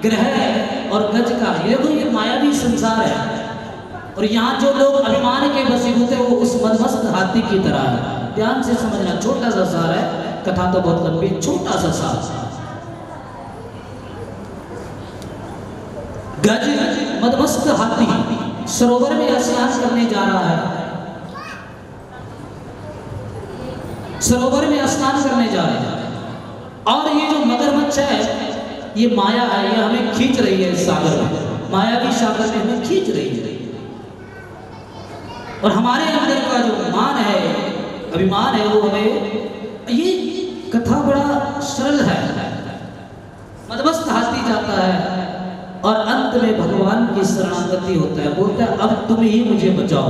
ग्रह और गज का, ये मायावी संसार है। और यहाँ जो लोग अभिमान के वशीभूत हैं वो उस मदमस्त हाथी की तरह है। ध्यान से समझना, छोटा सा सार है, कथा तो बहुत लंबी, छोटा सा सार। गज मदमस्त हाथी सरोवर में स्नान करने जा रहा है, सरोवर में स्नान करने जा रहे हैं। और ये जो मगरमच्छ है, ये माया है, ये हमें खींच रही है इस सागर में, मायावी सागर में हमें खींच रही है। और हमारे अंदर का जो मान है, अभिमान है, वो हमें, ये कथा बड़ा सरल है। मदमस्त हाथी जाता है और अंत में भगवान की शरणागति होता है, बोलता है अब तुम ही मुझे बचाओ।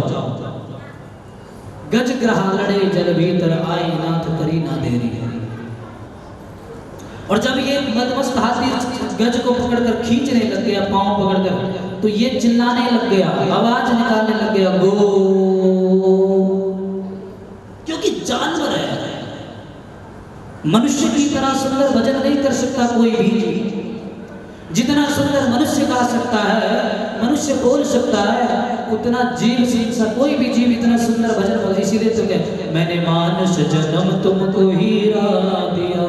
गज ग्रहा लड़े जल भीतर आई, नाथ करी ना देरी। और जब ये मदमस्त हाथी गज को पकड़कर खींचने लग गया, पांव पकड़कर, तो ये चिल्लाने लग गया, आवाज निकालने लग गया, गो। क्योंकि जानवर है, मनुष्य की तरह सुंदर भजन नहीं कर सकता कोई भी। जितना सुंदर मनुष्य गा सकता है, मनुष्य बोल सकता है, उतना जीव से कोई भी जीव इतना सुंदर भजन बोल। इसीलिए तो कहते, मैंने मानस जन्म तुमको हीरा दिया,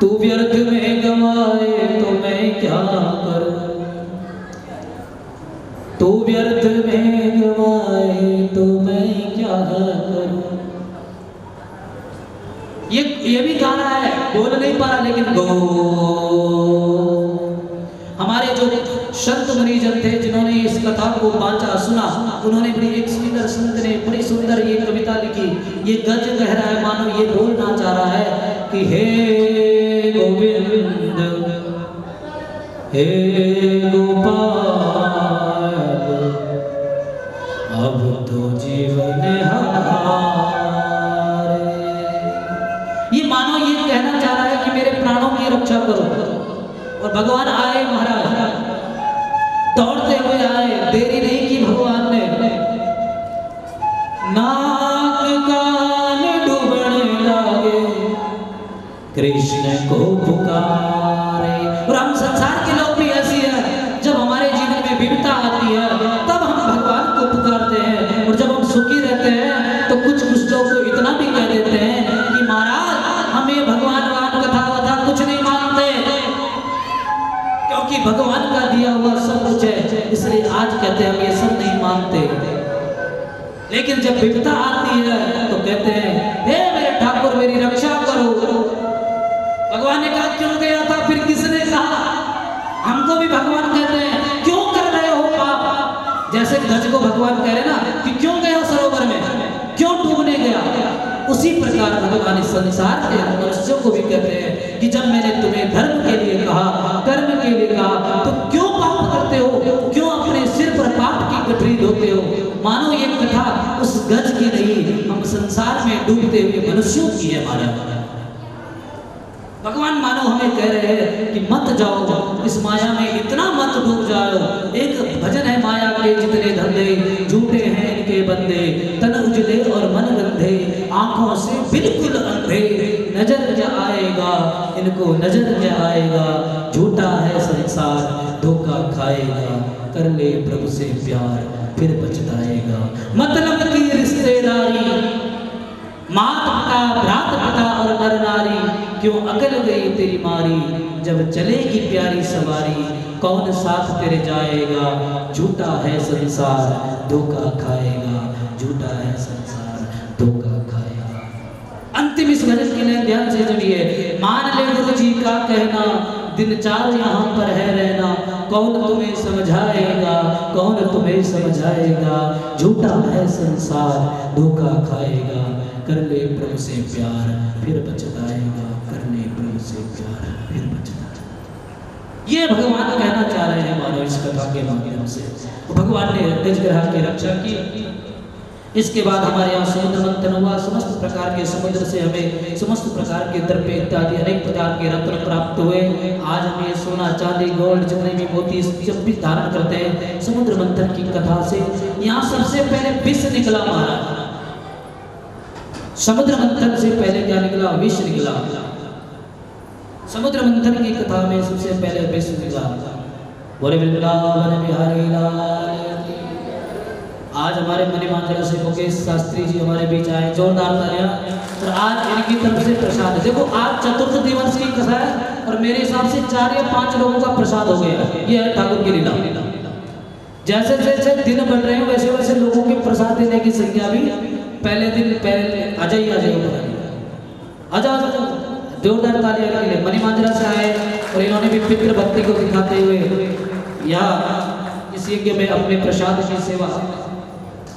तू व्यर्थ में गवाए तो मैं क्या करूं, तू व्यर्थ में गवाए तो मैं क्या करूं। ये भी गाना है, बोल नहीं पा रहा लेकिन गो। हमारे जो संत मरीजन थे जिन्होंने इस कथा को बांचा सुना, उन्होंने बड़ी एक सुंदर, संत ने बड़ी सुंदर ये कविता लिखी। ये गज कह रहा है, मानो ये बोलना चाह रहा है कि हे गोविंद, हे गोपाल, अब तो जीवन हारे। ये मानो ये कहना चाह रहा है कि मेरे प्राणों की रक्षा करो। और भगवान आए महाराज, दौड़ते हुए आए, देरी नहीं की भगवान ने। नाक कान डूबने लगे, कृष्ण को पुकारे। और हम संसार के लोग भी ऐसी हैं, जब हमारे जीवन में विपदा आती है तब हम भगवान को पुकारते हैं। और जब हम सुखी रहते हैं तो कुछ लोग तो इतना भी कह देते हैं कि महाराज हमें भगवान कथा वथा कुछ नहीं मानते, क्योंकि भगवान का दिया हुआ सब कुछ है, इसलिए आज कहते हैं हम ये सब नहीं मानते। लेकिन जब विपदा आती है तो कहते हैं हे मेरे ठाकुर मेरी रक्षा करो। भगवान ने कहा क्यों गया था, फिर किसने कहा? हमको भी भगवान कहते हैं क्यों कर रहे हो पाप। जैसे गज को भगवान कह रहे ना कि क्यों गया सरोवर में, क्यों डूबने गया, उसी प्रकार भगवान इस संसार के मनुष्यों को भी कहते हैं कि जब मैंने तुम्हें धर्म के लिए कहा, कर्म के लिए कहा, तो क्यों पाप करते हो, क्यों अपने सिर पर पाप की गठरी धोते हो। मानो ये कथा उस गज की नहीं, हम संसार में डूबते हुए मनुष्यों की है। हमारा भगवान मानो हमें कह रहे हैं कि मत जाओ इस माया में, इतना मत डूब जाओ। एक भजन है माया के जितने धंधे, झूठे हैं इनके बंदे, तन उजले और मन गंधे, आंखों से बिल्कुल अंधे, नजर जा आएगा इनको नजर जा आएगा, झूठा है संसार धोखा खाएगा, कर ले प्रभु से प्यार फिर पछताएगा। मतलब की रिश्तेदारी, मात पिता भ्रात पिता और नर नारी, क्यों अकल गई तेरी मारी, जब चलेगी प्यारी सवारी, कौन साथ तेरे जाएगा, झूठा है संसार धोखा खाएगा, झूठा है संसार धोखा खाएगा। अंतिम इस भजन के लिए ध्यान से जमिए। मान ले गुरु जी का कहना, दिन चार यहाँ पर है रहना, कौन तुम्हें समझाएगा, कौन तुम्हें समझाएगा, झूठा है संसार धोखा खाएगा, कर ले प्रभु से प्यार फिर पछताएगा, कर ले प्रभु से प्यार फिर पछताएगा। ये भगवान कहना चाह रहे हैं मानो इस कथा के माध्यम से। भगवान ने गजग्रह की रक्षा की। इसके बाद हमारे यहाँ समुद्र मंथन हुआ, समस्त प्रकार के समुद्र से हमें समस्त प्रकार के द्रव्य इत्यादि अनेक प्रकार के रत्न प्राप्त हुए। आज हम ये सोना चांदी गोल्ड जितने भी मोती सब भी धारण करते हैं समुद्र मंथन की कथा से। यहाँ सबसे पहले विष निकला महाराज, समुद्र मंथन से पहले क्या निकला, विष निकला। समुद्र मंथन की कथा में सबसे पहले विष्णु निकला। बोले वृंदावन बिहारी लाल की। आज हमारे मणिमांजरा से मुकेश शास्त्री जी हमारे बीच आए, जोरदार तालियां। और आज इनकी तरफ से प्रसाद है। देखो आज चतुर्थ दिवस की कथा है और मेरे हिसाब से 4 या 5 लोगों का प्रसाद हो गया। ये है ठाकुर की लीला। जैसे जैसे दिन बढ़ रहे हैं वैसे वैसे लोगों के प्रसाद देने की संख्या भी पहले दिन पहले आ जाइए आजा जोरदार तालियां के लिए। मणिमांजरा से आए और इन्होंने भी पितृ भक्ति को दिखाते हुए यहाँ इस यज्ञ में अपने प्रसाद की सेवा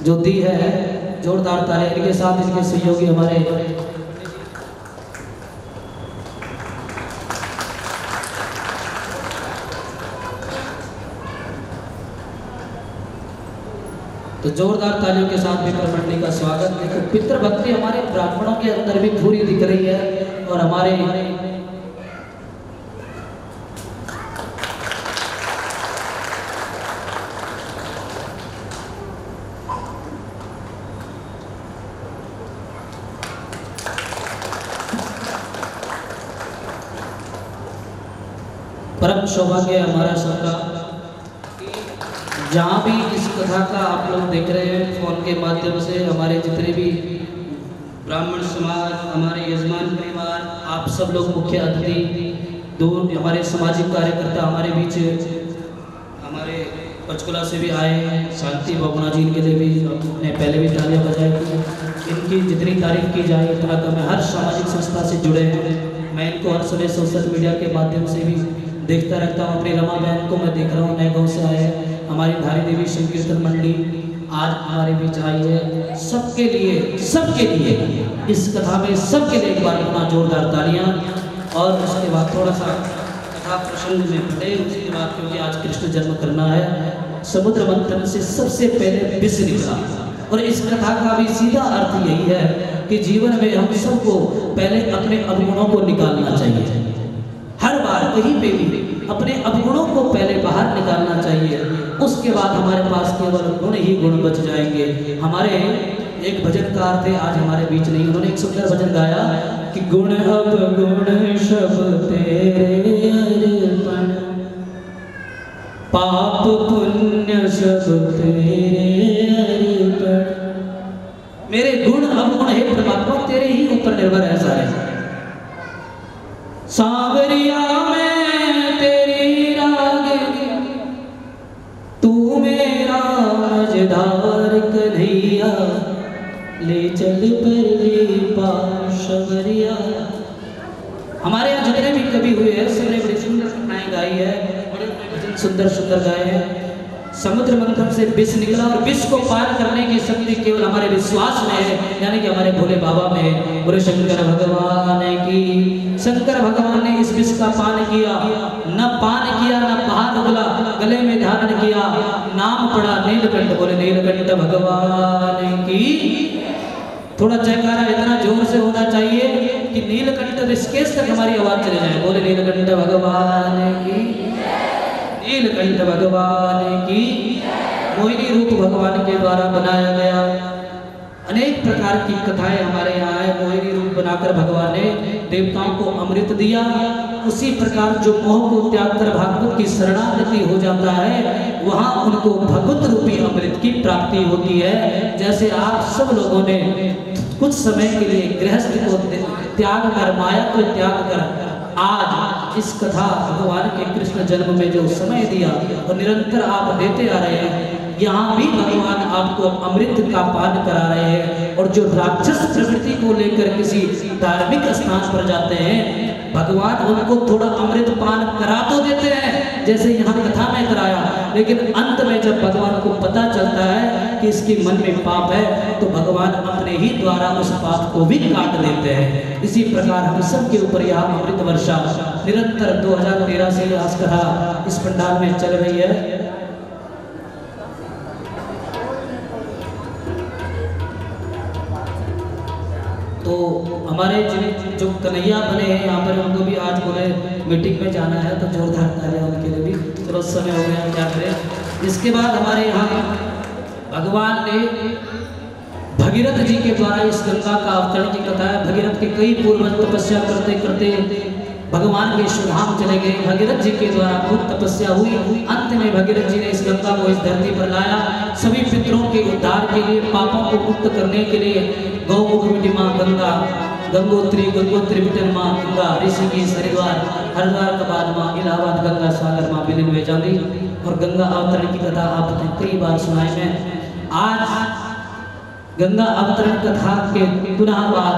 जो दी है। जोरदार तालियां इनके साथ इनके सहयोगी हमारे तो जोरदार तालियों के साथ भी मंडली का स्वागत। देखो पितृ भक्ति हमारे ब्राह्मणों के अंदर भी पूरी दिख रही है और हमारे परम सौभाग्य हमारा सबका जहाँ भी इस कथा का आप लोग देख रहे हैं फोन के माध्यम से, हमारे जितने भी ब्राह्मण समाज, हमारे यजमान परिवार, आप सब लोग मुख्य अतिथि, दूर हमारे सामाजिक कार्यकर्ता हमारे बीच हमारे पंचकुला से भी आए हैं। शांति भवना जी इनके लिए भी ने पहले भी तालियां बजाई थी। इनकी जितनी तारीफ की जाए उतना कम है। हर सामाजिक संस्था से जुड़े हैं। मैं इनको हर समय सोशल मीडिया के माध्यम से भी देखता रहता हूँ। अपनी रमा बहन को मैं देख रहा हूँ, नए गाँव से आए हैं। हमारी धारी देवी संकीर्तन मंडली आज हमारे बीच आई है। सबके लिए इस कथा में सबके लिए एक बार अपना जोरदार तालियां। और उसके बाद थोड़ा सा कथा प्रसंग में बढ़े। उसके बाद क्योंकि आज कृष्ण जन्म करना है, समुद्र मंथन से सबसे पहले विष निकला। और इस कथा का भी सीधा अर्थ यही है कि जीवन में हम सबको पहले अपने अवगुणों को निकालना चाहिए। हर बार कहीं पे भी अपने अवगुणों को पहले बाहर निकालना चाहिए। उसके बाद हमारे पास केवल गुण ही गुण बच जाएंगे। हमारे एक भजनकार थे, आज हमारे बीच नहीं, उन्होंने एक सुंदर भजन गाया कि गुण अवगुण सब तेरे अर्पण, पाप पुण्य सब तेरे अर्पण। मेरे गुण अवगुण है परमात्मा तेरे ही ऊपर निर्भर है सारे। सावरिया में तेरी रागिनी, तू मेरा मझधार कन्हैया, ले चल परली पाशवरिया। हमारे यहाँ जितने भी कवि हुए हैं सबने बड़ी सुंदर कथाएं गाई है, बड़े भजन सुंदर सुंदर गाए हैं। समुद्र मंथन से विष निकला और विष को पार करने की शक्ति केवल हमारे विश्वास में है, यानी कि हमारे भोले बाबा में है। बोले शंकर भगवान की। शंकर भगवान ने इस विष का पान किया, न पान किया न बाहर उगला, गले में धारण किया, नाम पड़ा नीलकंठ। बोले नीलकंठ भगवान की। थोड़ा जयकारा इतना जोर से होना चाहिए कि नीलकंठ ऋषिकेश तक हमारी आवाज चले जाए। बोले नीलकंठ भगवान की, नीलकंठ भगवान की। मोहिनी रूप भगवान के द्वारा बनाया गया। अनेक प्रकार की कथाएं हमारे यहाँ है। मोहिनी रूप बनाकर भगवान ने देवताओं को अमृत दिया। उसी प्रकार जो मोह को त्याग कर भागवत की शरणागति हो जाता है, वहाँ उनको भगवत रूपी अमृत की प्राप्ति होती है। जैसे आप सब लोगों ने कुछ समय के लिए गृहस्थ को त्याग कर, माया को त्याग कर आज इस कथा भगवान के कृष्ण जन्म में जो समय दिया और निरंतर आप देते आ रहे हैं, यहाँ भी भगवान आपको अमृत का पान करा रहे हैं। और जो राक्षस प्रवृत्ति को लेकर किसी धार्मिक स्थान पर जाते हैं, भगवान उनको थोड़ा अमृत पान करा तो देते हैं जैसे यहाँ कथा में कराया, लेकिन अंत में जब भगवान को पता चलता है कि इसके मन में पाप है, तो भगवान अपने ही द्वारा उस पाप को भी काट देते हैं। इसी प्रकार हम सब के ऊपर यहाँ अमृत वर्षा निरंतर 2013 से आज कथा इस पंडाल में चल रही है। तो हमारे जो कन्हैया बने हैं यहाँ पर, उनको भी आज बोले मीटिंग में जाना है, तो जोरदार तालियां उनके लिए भी। चलो समय हो गया, क्या करें। इसके बाद हमारे यहाँ भगवान ने भगीरथ जी के द्वारा इस गंगा का अवतरण की कथा है। भगीरथ के कई पूर्वज तपस्या करते करते भगवान के शुभाम चले गए। भगीरथ जी के द्वारा खूब तपस्या हुई। अंत में भगीरथ जी ने इस गंगा को इस धरती पर लाया, सभी पितरों के उद्धार के लिए, पापों को मुक्त करने के लिए। गौमुख मिटी माँ गंगा, गंगोत्री बिटन माँ गंगा, ऋषिकेश हरिद्वार, हरिद्वार के बाद माँ इलाहाबाद गंगा सागर माँ विलीन वे जाती। और गंगा अवतरण की कथा आपने कई बार सुनाई में। आज गंगा अवतरण कथा के पुनः बाद,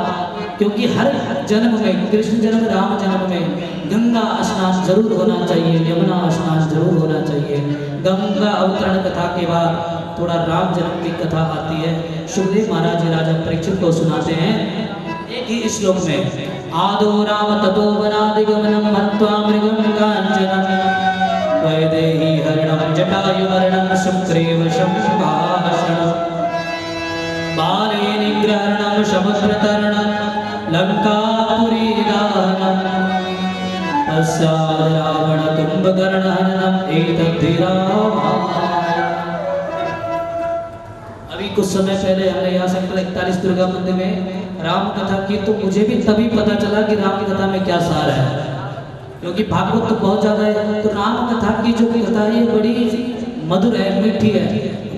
क्योंकि हर जन्म में, कृष्ण जन्म राम जन्म में गंगा स्नान जरूर होना चाहिए, यमुना स्नान जरूर होना चाहिए। गंगा अवतरण कथा के बाद थोड़ा राम जन्म की कथा आती है। सुखदेव महाराज राजा परीक्षित को सुनाते हैं एक ही श्लोक में, आदो राम ततो वनादिगमनं मत्वा मृगं कांचनं वैदेही हरिणं जटायुवर्णं सुग्रीव शंभाषणं बाले निग्रहणं समुद्रतरणं लंकापुरी दाहनं तस्याद् रावण कुंभकर्णहननं एतद्धि रामायणम्। अभी कुछ समय पहले हमने यहाँ सेक्टर 41 दुर्गा मंदिर में राम कथा की, तो मुझे भी तभी पता चला कि राम की कथा में क्या सार है, क्योंकि भागवत तो बहुत ज्यादा है, तो राम कथा की जो कथा है ये बड़ी मधुर है, मीठी है।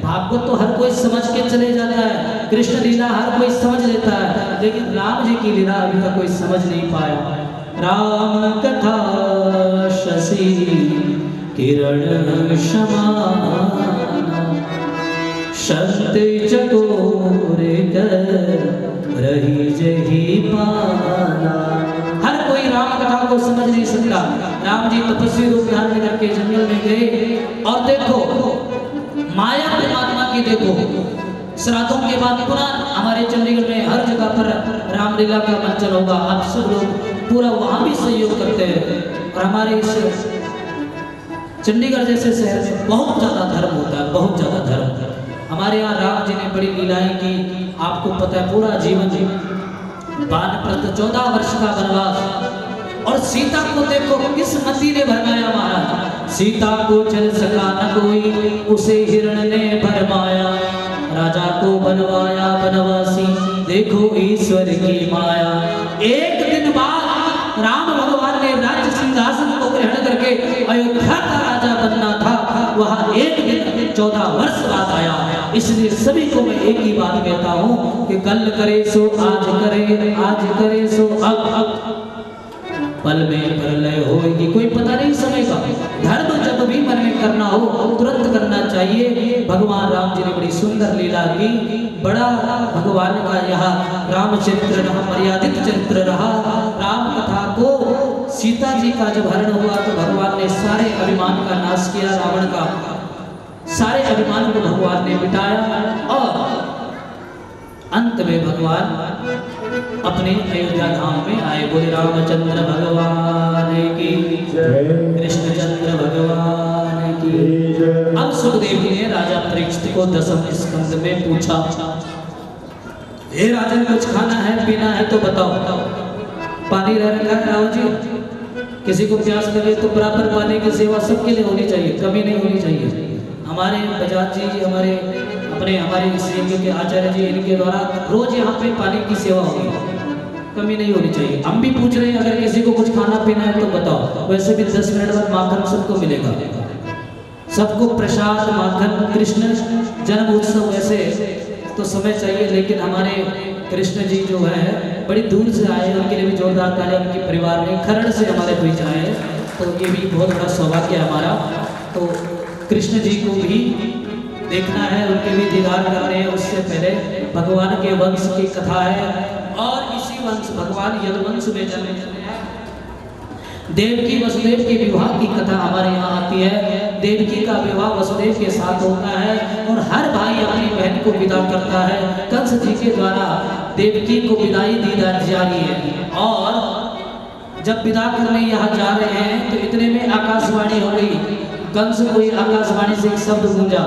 भागवत तो हर कोई समझ के चले जाता है, कृष्ण लीला हर कोई समझ लेता है, लेकिन राम जी की लीला अभी तक कोई समझ नहीं पाया। राम कथा शशि किरण समान शक्ति चकोर कर रही जही पाना। हर कोई राम कथा को समझ नहीं सकता। राम जी तपस्वी रूप धारण करके जंगल में गए और देखो माया परमात्मा की, देखो श्राद्धों के बाद पुनः हमारे चंडीगढ़ में हर जगह पर रामलीला का मंचन होगा। आप सब लोग पूरा वहां भी सहयोग करते हैं। और हमारे इस चंडीगढ़ जैसे शहर में बहुत ज्यादा धर्म होता है, बहुत ज्यादा धर्म। हमारे यहाँ राम जी ने बड़ी लीलाएं की, आपको पता है, पूरा जीवन वानप्रस्थ 14 वर्ष का वनवास। और सीता को देखो किस मती ने भरमाया महाराज, सीता को चल सका न कोई उसे हिरण ने भरमाया, राजा को बनवाया बनवासी देखो ईश्वर की माया। एक दिन बाद राम भगवान ने राज्य सिंहासन को ग्रहण करके अयोध्या का राजा बनना था, वहां एक दिन 14 वर्ष बाद आया। इसलिए सभी को मैं एक ही बात कहता हूँ कि कल करे सो आज करे, आज करे सो अब पल में प्रलय होगी, कोई पता नहीं समय का। धर्म जब भी मन में करना हो तुरंत करना चाहिए। भगवान राम जी ने बड़ी सुंदर लीला की, बड़ा भगवान का यह रामचरित्र रहा, मर्यादित चरित्र रहा। राम कथा को सीता जी का जब हरण हुआ तो भगवान ने सारे अभिमान का नाश किया, रावण का सारे अभिमान को भगवान ने मिटाया। और अंत में भगवान अपने अयोध्या धाम में आए। बोले रामचंद्र भगवान की जय, कृष्णचंद्र भगवान की जय। अब सुखदेव जी ने राजा परीक्षित को 10वें स्कंद में पूछा, हे राजन कुछ खाना है पीना है तो बताओ। पानी रह रखा है राव जी, किसी को प्यास लगे तो बराबर पानी की सेवा सबके लिए होनी चाहिए, कमी नहीं होनी चाहिए। हमारे बजाज जी, हमारे श्री के आचार्य जी, इनके द्वारा रोज यहाँ पे पानी की सेवा होगी, कमी नहीं होनी चाहिए। हम भी पूछ रहे हैं अगर किसी को कुछ खाना पीना है तो बताओ। वैसे भी 10 मिनट बाद माखन सबको मिलेगा, सबको प्रसाद माखन। कृष्ण जन्म उत्सव वैसे तो समय चाहिए, लेकिन हमारे कृष्ण जी जो है बड़ी दूर से आए, उनके लिए भी जोरदार तालियां। उनके परिवार ने खरड़ से हमारे बीच आए, तो ये भी बहुत बड़ा सौभाग्य है हमारा। तो कृष्ण जी को भी देखना है, उनके भी दीदार करने हैं। उससे पहले भगवान के वंश की कथा है, और इसी वंश भगवान यदुवंश में जन्मे हैं। देवकी वसुदेव के विवाह की कथा हमारे यहाँ आती है। देवकी का विवाह वसुदेव के साथ होता है, और हर भाई अपनी बहन को विदा करता है। कंस जी के द्वारा देवकी को विदाई दी जा रही है, और जब विदा करने यहाँ जा रहे हैं तो इतने में आकाशवाणी हो गई। कंस को आकाशवाणी से एक शब्द गूंजा,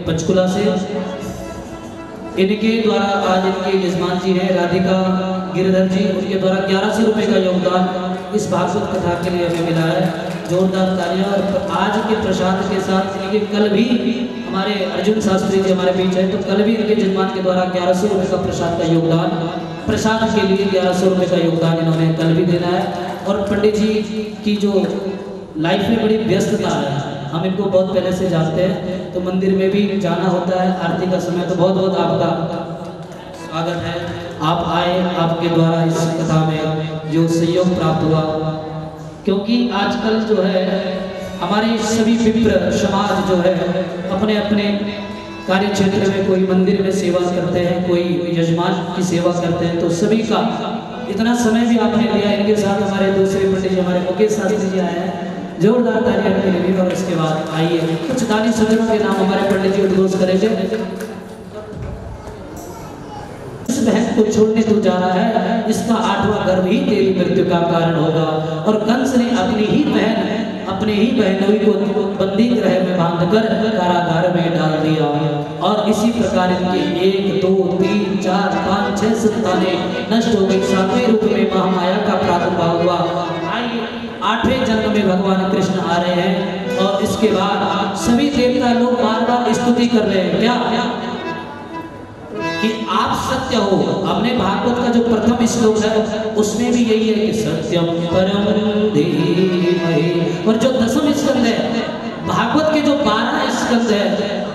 पंचकुला से। इनके द्वारा आज इनके यजमान जी हैं राधिका गिरधर जी, उनके द्वारा 1100 रुपये का योगदान इस भागवत कथा के लिए हमें मिला है। जोरदार तालियां। और आज के प्रसाद के साथ इनके कल भी हमारे अर्जुन शास्त्री जी हमारे बीच है, तो कल भी इनके जजमान के द्वारा 1100 रुपये का प्रसाद का योगदान, प्रसाद के लिए 1100 रुपये का योगदान इन्होंने कल भी देना है। और पंडित जी की जो लाइफ में बड़ी व्यस्तता है, हम इनको बहुत पहले से जानते हैं, तो मंदिर में भी जाना होता है आरती का समय, तो बहुत बहुत आपका स्वागत है। आप आए, आपके द्वारा इस कथा में जो सहयोग प्राप्त हुआ, क्योंकि आजकल जो है हमारे सभी विप्र समाज जो है अपने अपने कार्य क्षेत्र में, कोई मंदिर में सेवा करते हैं, कोई यजमान की सेवा करते हैं, तो सभी का इतना समय भी आपने लिया। इनके साथ हमारे दूसरे पंडित जी हमारे मुकेश शास्त्री जी आए हैं, जोरदार तालियां के लिए। और इसके बाद आइए कुछ दानी सज्जनों के नाम हमारे पंडित जी उद्घोष करेंगे। इस बहन को छोड़ने तू जा रहा है, इसका 8वां गर्भ ही तेरी मृत्यु का कारण होगा। और कंस ने अपनी ही बहनोई को बंदी गृह में बांधकर कारागार में डाल दिया। और इसी प्रकार इनके 1 2 3 4 5 6 संतानें नष्ट हो गई। 7वें रूप में महामाया का प्रादुर्भाव हुआ। 8वें जन्म में भगवान कृष्ण आ रहे हैं। और इसके बाद सभी देवता लोग बार बार स्तुति कर रहे हैं, क्या कि आप सत्य हो। हमने भागवत का जो प्रथम श्लोक है उसमें भी यही है कि सत्यम परम धीमहि। और जो 10वां स्कंद है भागवत के, जो 12 स्कंद है,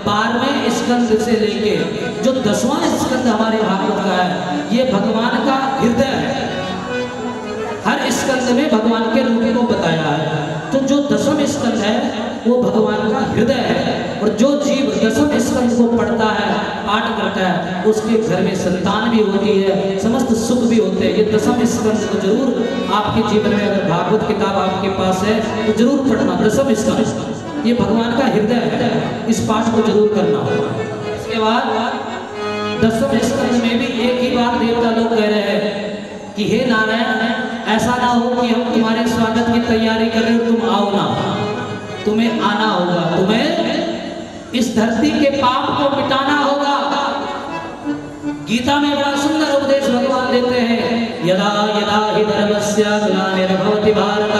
12वें स्कंद से लेके जो 10वां स्कंद हमारे भागवत का है, ये भगवान का हृदय है। हर स्कंद में भगवान के रूप को बताया है। तो जो 10वां स्कंद है वो भगवान का हृदय है। और जो जीव 10वें स्कंद को पढ़ता है, पाठ करता है, उसके घर में संतान भी होती है, समस्त सुख भी होते हैं। ये 10वें स्कंद को जरूर आपके जीवन में, अगर भागवत किताब आपके पास है तो जरूर पढ़ना। 10वें स्कंद ये भगवान का हृदय है, इस पाठ को जरूर करना। इसके बाद 10वें स्कंद में भी एक ही बात देवता लोग कह रहे हैं कि हे नारायण, ऐसा ना हो कि हम तुम्हारे स्वागत की तैयारी कर रहे हो, तुम आओ ना, तुम्हें आना होगा, तुम्हें इस धरती के पाप को मिटाना होगा। गीता में बड़ा सुंदर उपदेश भगवान देते हैं, यदा यदा हि धर्मस्य ग्लानिर्भवति भारत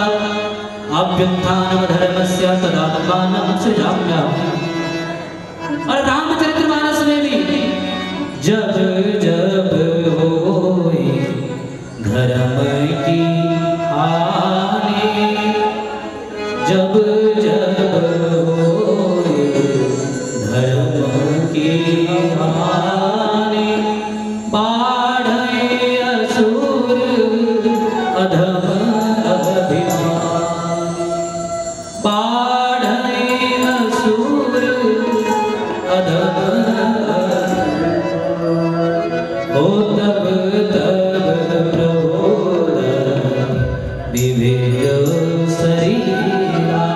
अभ्युत्थानं धर्मस्य तदात्मानं सृजाम्यहम्। और रामचरितमानस में भी जब जब होए धर्म की हानि, जब जब होए धर्म की हानि, बाढ़े असुर अधम अभिमान, बाढ़े असुर अधम हो तब प्रबोध विवेक शरीरा।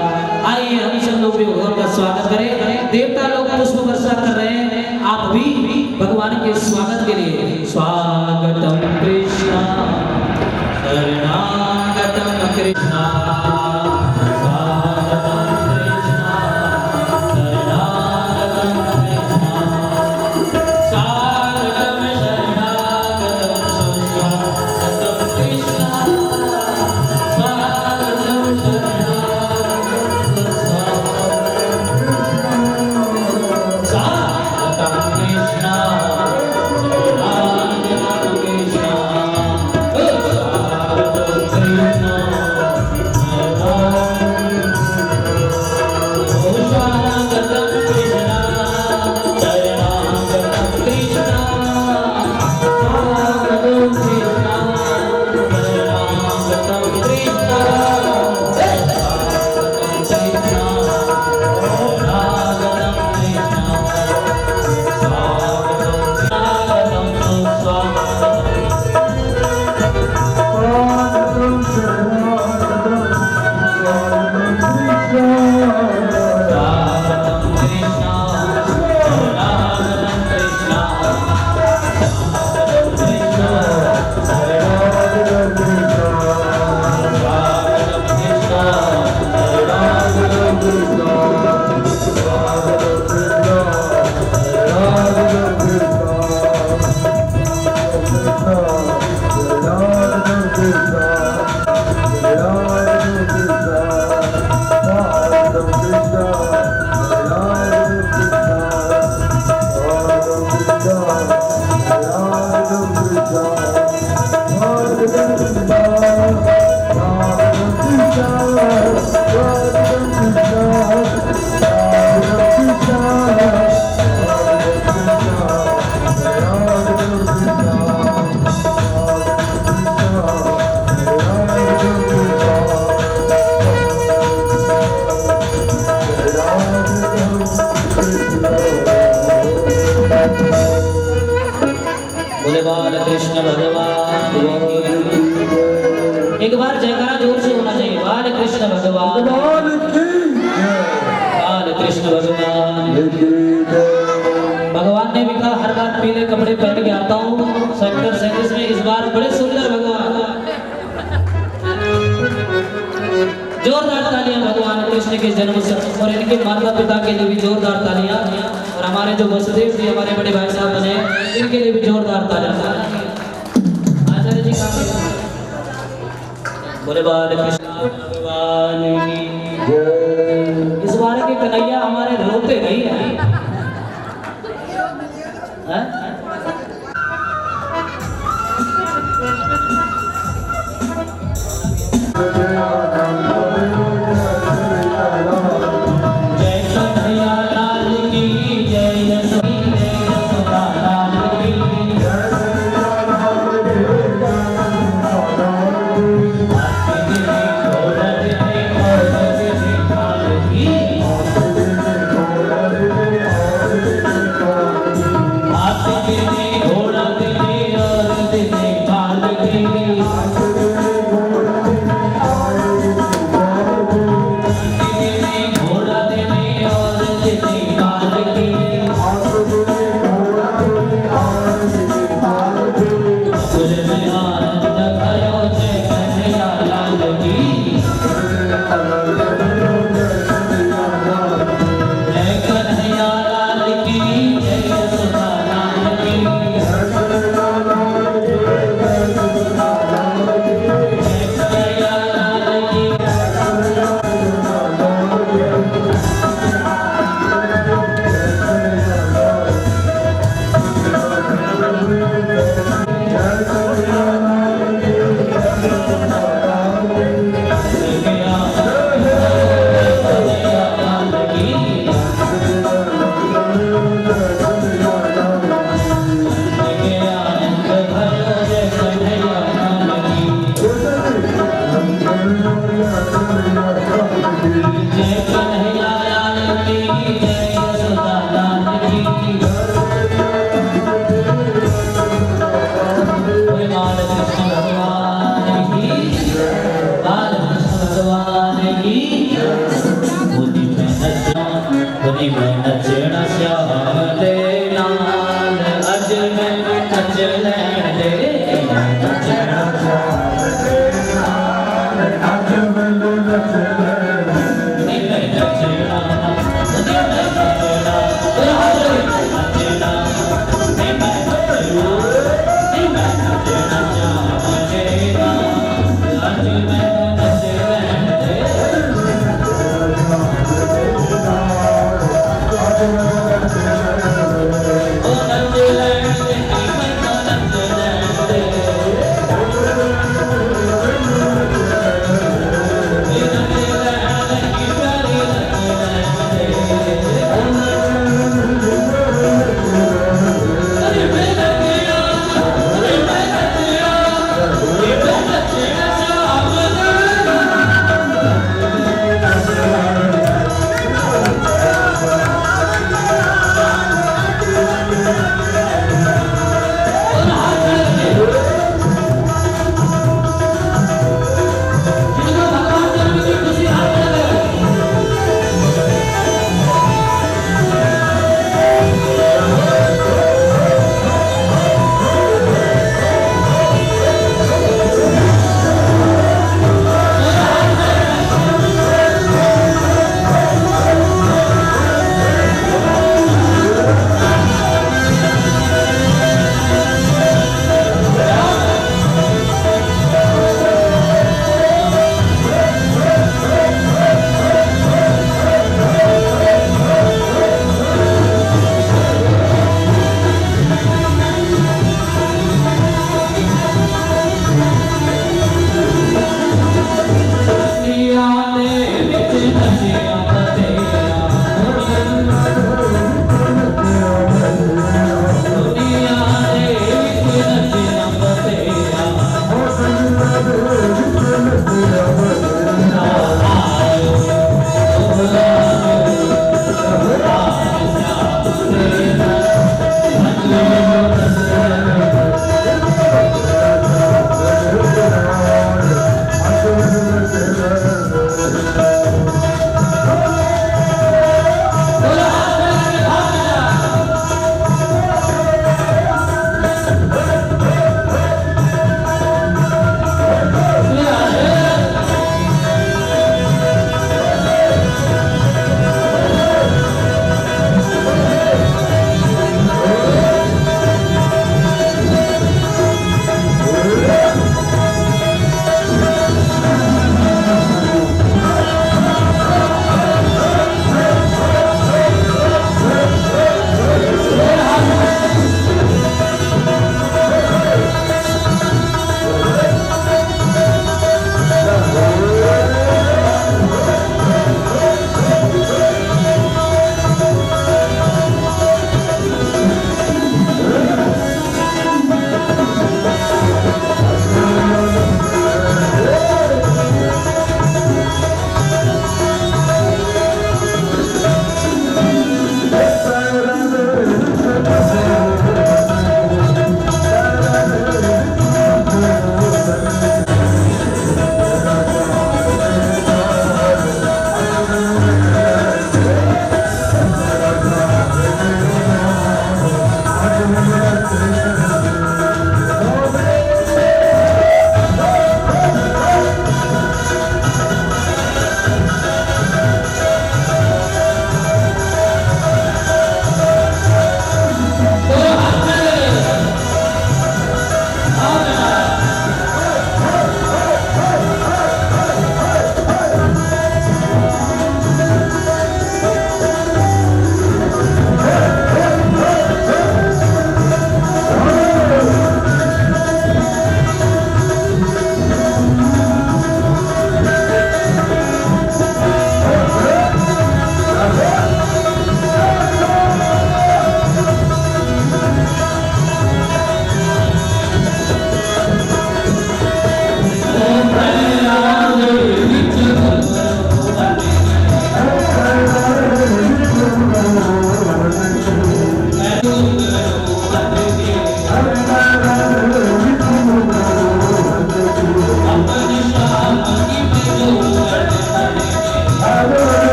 बोले बाल कृष्ण भगवान की। एक बार जयकारा जोर से होना चाहिए। बाल कृष्ण भगवान, बाल कृष्ण भगवान। भगवान ने भी कहा हर बार पीले कपड़े पहन के आता हूँ सेक्टर 37 में, इस बार बड़े सुंदर भगवान। जोरदार तालियां भगवान कृष्ण के जन्म से और इनके माता पिता के लिए भी जोरदार तालियां, और हमारे जो वसुदेव जी हमारे बड़े भाई साहब बने इनके लिए भी जोरदार तालियां। आचार्य जी कहाँ गए? बोले बाल कृष्ण भगवान की। इस बार के कन्हैया हमारे रोते नहीं है।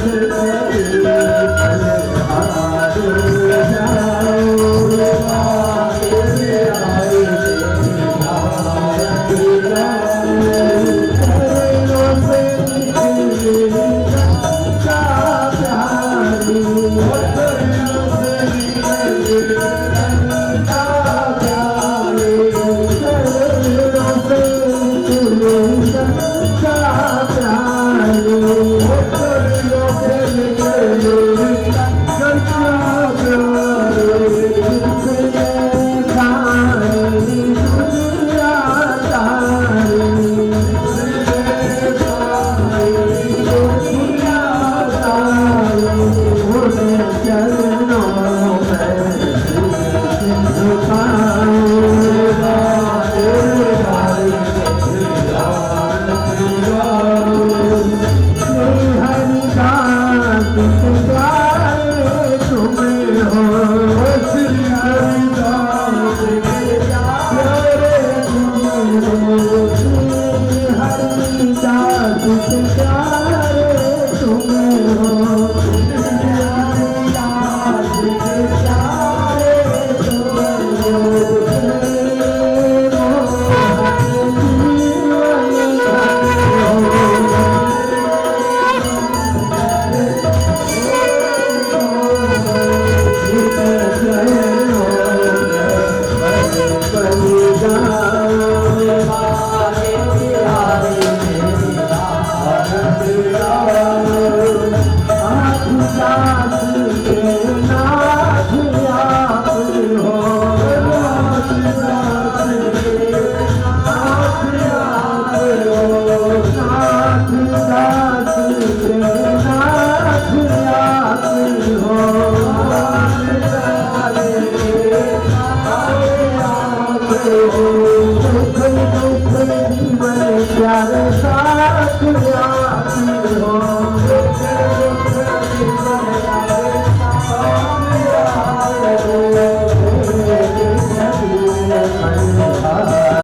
Jai